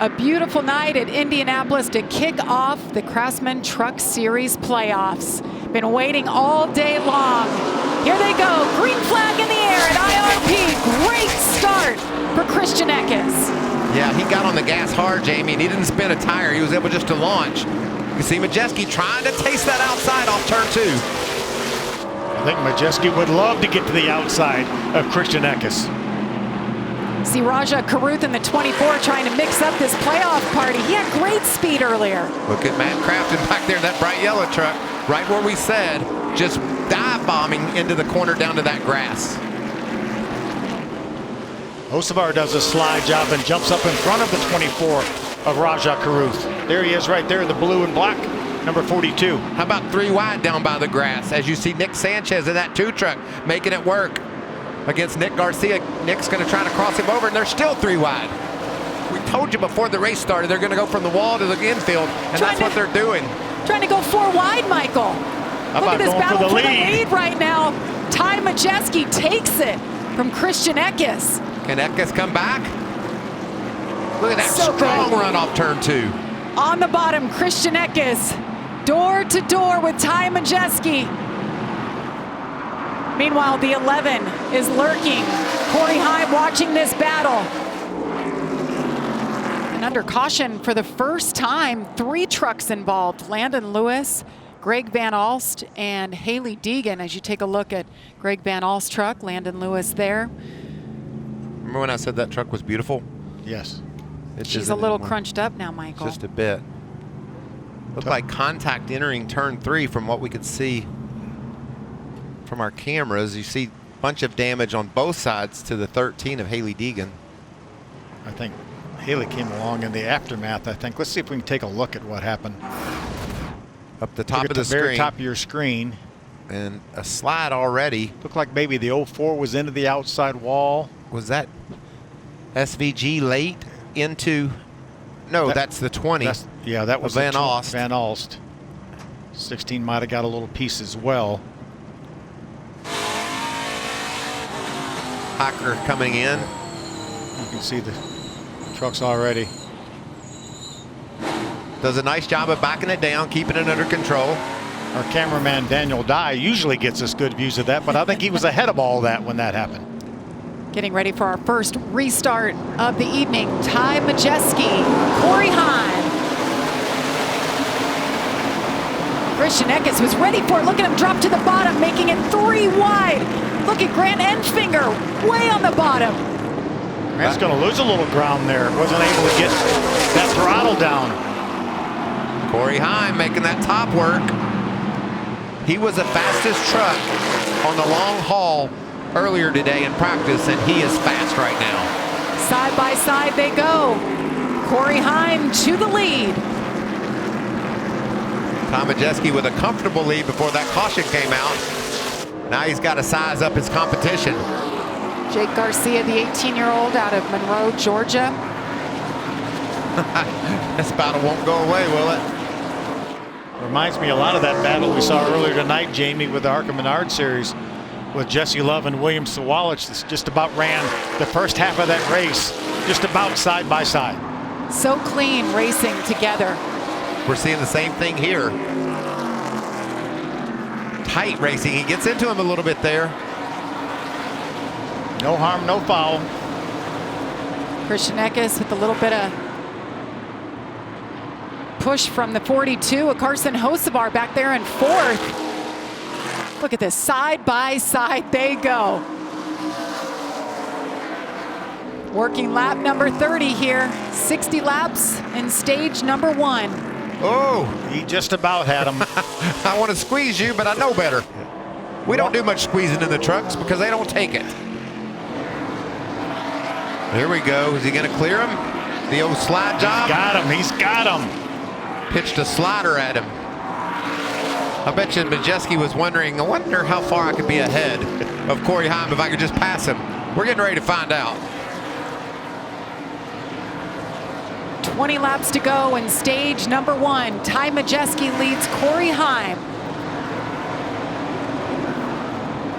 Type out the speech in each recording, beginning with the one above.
A beautiful night at Indianapolis to kick off the Craftsman Truck Series playoffs. Been waiting all day long. Here they go, green flag in the air at IRP. Great start for Christian Eckes. Yeah, he got on the gas hard, Jamie, and he didn't spin a tire. He was able just to launch. You see Majeski trying to taste that outside off turn 2. I think Majeski would love to get to the outside of Christian Eckes. See Raja Caruth in the 24 trying to mix up this playoff party. He had great speed earlier. Look at Matt Crafton back there in that bright yellow truck, right where we said, just dive bombing into the corner down to that grass. Hocevar does a slide job and jumps up in front of the 24 of Raja Caruth. There he is right there, the blue and black, number 42. How about 3 wide down by the grass as you see Nick Sanchez in that 2 truck making it work against Nick Garcia. Nick's going to try to cross him over, and they're still 3 wide. We told you before the race started they're going to go from the wall to the infield, and that's what they're doing. Trying to go 4 wide, Michael. Look at this battle for the lead right now. Ty Majeski takes it from Christian Eckes. Can Eckes come back? Look at that strong run off turn 2. On the bottom, Christian Eckes, door to door with Ty Majeski. Meanwhile, the 11 is lurking. Corey Heim watching this battle. And under caution for the first time, 3 trucks involved. Landon Lewis, Greg Van Alst, and Haley Deegan. As you take a look at Greg Van Alst's truck, Landon Lewis there. Remember when I said that truck was beautiful? Yes. She's a little crunched up now, Michael. Just a bit. Looked like contact entering turn 3 from what we could see from our cameras. You see a bunch of damage on both sides to the 13 of Haley Deegan. I think Haley came along in the aftermath, I think. Let's see if we can take a look at what happened. Up the top of the screen. Very top of your screen. And a slide already. Looked like maybe the 04 was into the outside wall. Was that SVG late into? No, that's the 20. Yeah, that was Van Alst. Van Alst. 16 might have got a little piece as well. Hacker coming in. You can see the trucks already. Does a nice job of backing it down, keeping it under control. Our cameraman Daniel Dye usually gets us good views of that, but I think he was ahead of all that when that happened. Getting ready for our first restart of the evening. Ty Majeski, Corey Heim. Christian Eckes was ready for it. Look at him drop to the bottom, making it 3 wide. Look at Grant Enfinger, way on the bottom. Grant's going to lose a little ground there. Wasn't able to get that throttle down. Corey Heim making that top work. He was the fastest truck on the long haul earlier today in practice, and he is fast right now. Side by side they go. Corey Heim to the lead. Ty Majeski with a comfortable lead before that caution came out. Now he's got to size up his competition. Jake Garcia, the 18-year-old out of Monroe, Georgia. This battle won't go away, will it? Reminds me a lot of that battle we saw earlier tonight, Jamie, with the ARCA Menard Series with Jesse Love and William Sawalich. This just about ran the first half of that race, just about side by side. So clean racing together. We're seeing the same thing here. Tight racing. He gets into him a little bit there. No harm, no foul. Christian Eckes with a little bit of push from the 42. Carson Hocevar back there in 4th. Look at this, side by side they go. Working lap number 30 here. 60 laps in stage number 1. Oh, he just about had him. I want to squeeze you, but I know better. We don't do much squeezing in the trucks because they don't take it. Here we go. Is he going to clear him? The old slide job? He's got him. He's got him. Pitched a slider at him. I bet you Majeski was wondering, I wonder how far I could be ahead of Corey Heim if I could just pass him. We're getting ready to find out. 20 laps to go in stage number 1. Ty Majeski leads Corey Heim.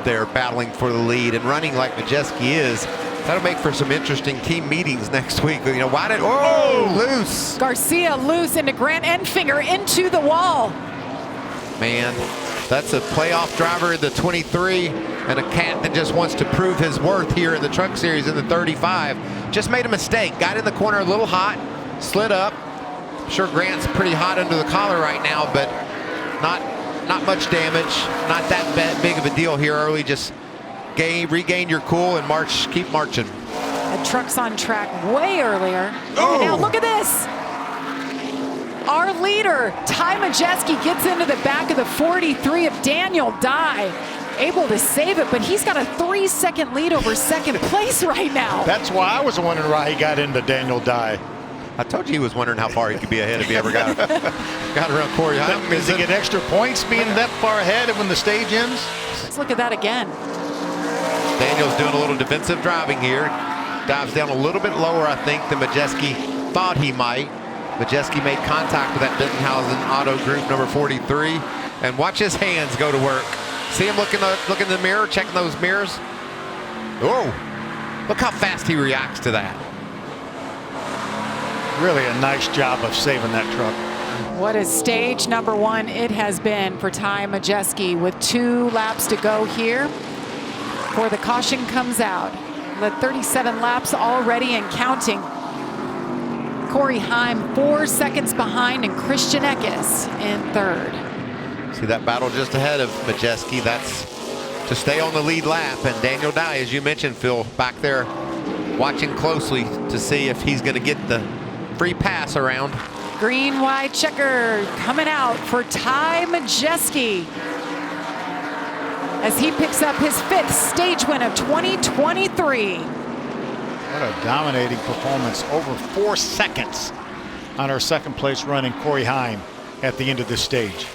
They're battling for the lead, and running like Majeski is, That'll make for some interesting team meetings next week. You know, why did, oh, loose. Garcia loose into Grant Enfinger into the wall. Man, that's a playoff driver in the 23 and a cat that just wants to prove his worth here in the Truck Series in the 35. Just made a mistake, got in the corner a little hot, slid up. I'm sure Grant's pretty hot under the collar right now, but not much damage, not that big of a deal here early. Just regain your cool and keep marching. The truck's on track way earlier. Oh. And now look at this. Our leader, Ty Majeski, gets into the back of the 43 of Daniel Dye. Able to save it, but he's got a 3-second lead over second place right now. That's why I was wondering why he got into Daniel Dye. I told you he was wondering how far he could be ahead if he ever got around Corey. Does he get extra points being that far ahead when the stage ends? Let's look at that again. Daniel's doing a little defensive driving here. Dives down a little bit lower, I think, than Majeski thought he might. Majeski made contact with that Bittenhausen Auto Group number 43. And watch his hands go to work. See him looking in the mirror, checking those mirrors. Oh, look how fast he reacts to that. Really a nice job of saving that truck. What is stage number 1 it has been for Ty Majeski with 2 laps to go here before the caution comes out. The 37 laps already and counting. Corey Heim 4 seconds behind and Christian Eckes in 3rd. See that battle just ahead of Majeski. That's to stay on the lead lap. And Daniel Dye, as you mentioned, Phil, back there watching closely to see if he's going to get the free pass around. Green, white checker coming out for Ty Majeski as he picks up his 5th stage win of 2023. What a dominating performance. Over 4 seconds on our 2nd place running Corey Heim at the end of this stage.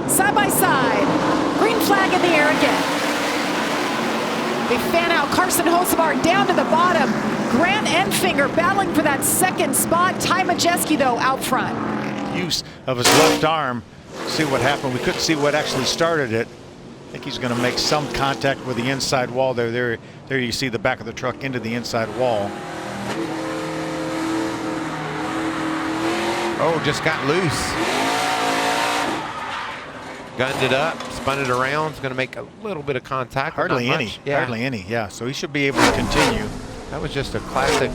Side by side, green flag in the air again. They fan out Carson Hocevar down to the bottom. Grant Enfinger battling for that 2nd spot. Ty Majeski, though, out front. Use of his left arm. See what happened. We couldn't see what actually started it. I think he's going to make some contact with the inside wall there. There you see the back of the truck into the inside wall. Oh, just got loose. Gunned it up, spun it around. It's going to make a little bit of contact. Hardly any. Yeah. Hardly any. Yeah. So he should be able to continue. That was just a classic.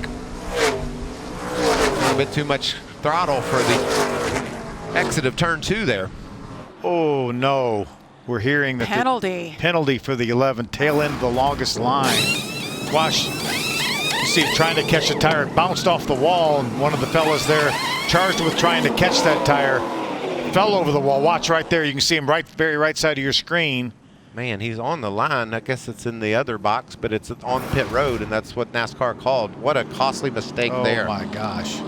A little bit too much throttle for the exit of turn 2 there. Oh no. We're hearing that penalty for the 11, tail end of the longest line. Watch, you see him trying to catch the tire. It bounced off the wall, and one of the fellas there charged with trying to catch that tire fell over the wall. Watch right there. You can see him very right side of your screen. Man, he's on the line. I guess it's in the other box, but it's on pit road, and that's what NASCAR called. What a costly mistake there. Oh my gosh.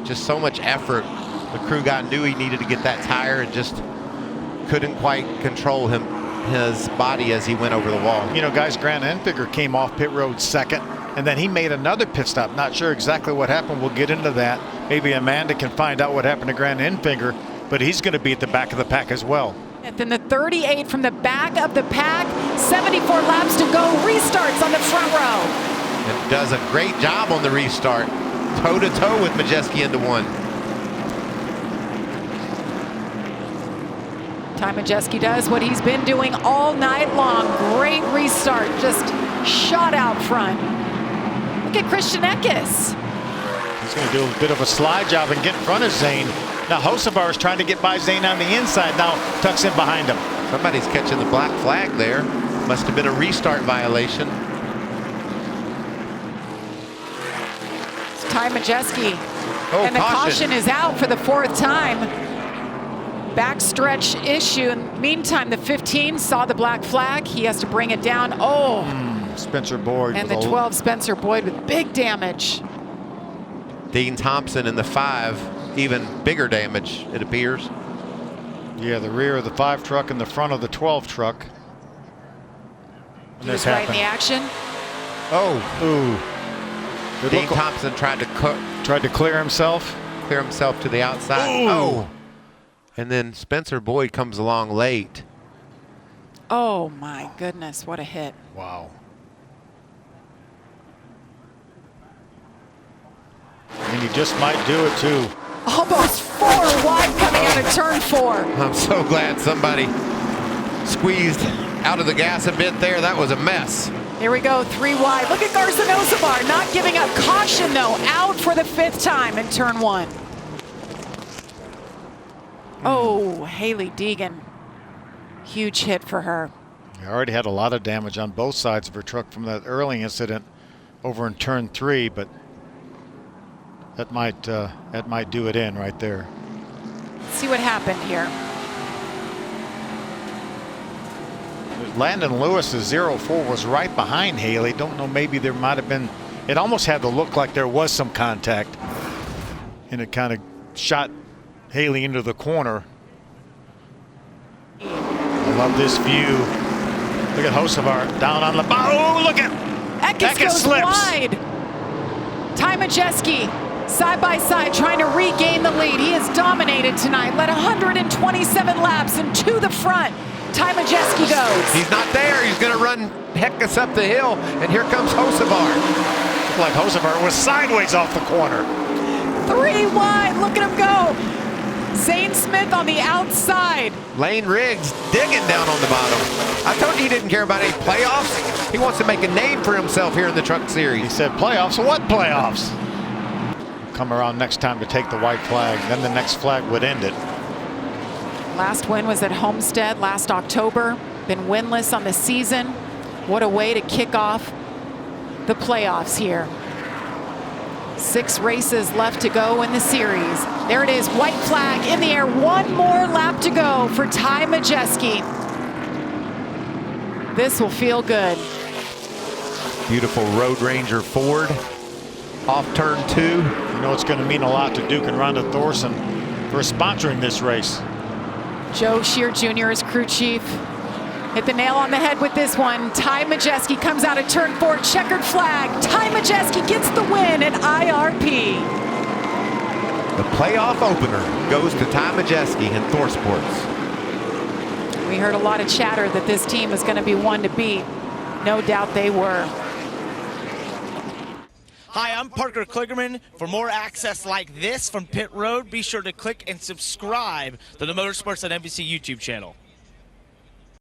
Just so much effort. The crew guy knew he needed to get that tire and just couldn't quite control his body as he went over the wall. You know, guys, Grant Enfinger came off pit road 2nd, and then he made another pit stop. Not sure exactly what happened. We'll get into that. Maybe Amanda can find out what happened to Grant Enfinger, but he's going to be at the back of the pack as well. And then the 38 from the back of the pack, 74 laps to go, restarts on the front row. And does a great job on the restart. Toe-to-toe with Majeski into 1. Ty Majeski does what he's been doing all night long. Great restart, just shot out front. Look at Christian Eckes. He's going to do a bit of a slide job and get in front of Zane. Now Hocevar is trying to get by Zane on the inside. Now tucks in behind him. Somebody's catching the black flag there. Must have been a restart violation. It's Ty Majeski. Oh, and the caution is out for the 4th time. Backstretch issue. In the meantime, the 15 saw the black flag. He has to bring it down. Oh. Spencer Boyd. And the 12, Spencer Boyd, with big damage. Dean Thompson in the 5, even bigger damage, it appears. Yeah, the rear of the 5 truck and the front of the 12 truck. He was right in the action. Oh. Ooh. Dean Thompson tried to clear himself. Clear himself to the outside. Ooh. Oh. And then Spencer Boyd comes along late. Oh my goodness, what a hit. Wow. And he just might do it too. Almost 4 wide coming out of turn 4. I'm so glad somebody squeezed out of the gas a bit there. That was a mess. Here we go, 3 wide. Look at Garza not giving up. Caution though, out for the 5th time in turn 1. Oh, Haley Deegan. Huge hit for her. He already had a lot of damage on both sides of her truck from that early incident over in turn 3, but that might do it in right there. Let's see what happened here. Landon Lewis's 0-4 was right behind Haley. Don't know, maybe there might have been, it almost had to look like there was some contact, and it kind of shot Haley into the corner. I love this view. Look at Hocevar down on the bottom. Oh, look at Eckes goes slips wide. Ty Majeski side by side trying to regain the lead. He has dominated tonight, led 127 laps and to the front. Ty Majeski goes. He's not there. He's going to run Heckus up the hill, and here comes Hocevar. Looked like Hocevar was sideways off the corner. 3 wide. Look at him go. Zane Smith on the outside. Lane Riggs digging down on the bottom. I told you he didn't care about any playoffs. He wants to make a name for himself here in the Truck Series. He said playoffs? What playoffs? Come around next time to take the white flag. Then the next flag would end it. Last win was at Homestead last October. Been winless on the season. What a way to kick off the playoffs here. 6 races left to go in the series. There it is, white flag in the air. 1 more lap to go for Ty Majeski. This will feel good. Beautiful Road Ranger Ford off turn 2. You know it's going to mean a lot to Duke and Rhonda Thorson for sponsoring this race. Joe Shear Jr. is crew chief. Hit the nail on the head with this one. Ty Majeski comes out of turn 4, checkered flag. Ty Majeski gets the win at IRP. The playoff opener goes to Ty Majeski in ThorSports. We heard a lot of chatter that this team is going to be one to beat. No doubt they were. Hi, I'm Parker Kligerman. For more access like this from Pit Road, be sure to click and subscribe to the Motorsports on NBC YouTube channel.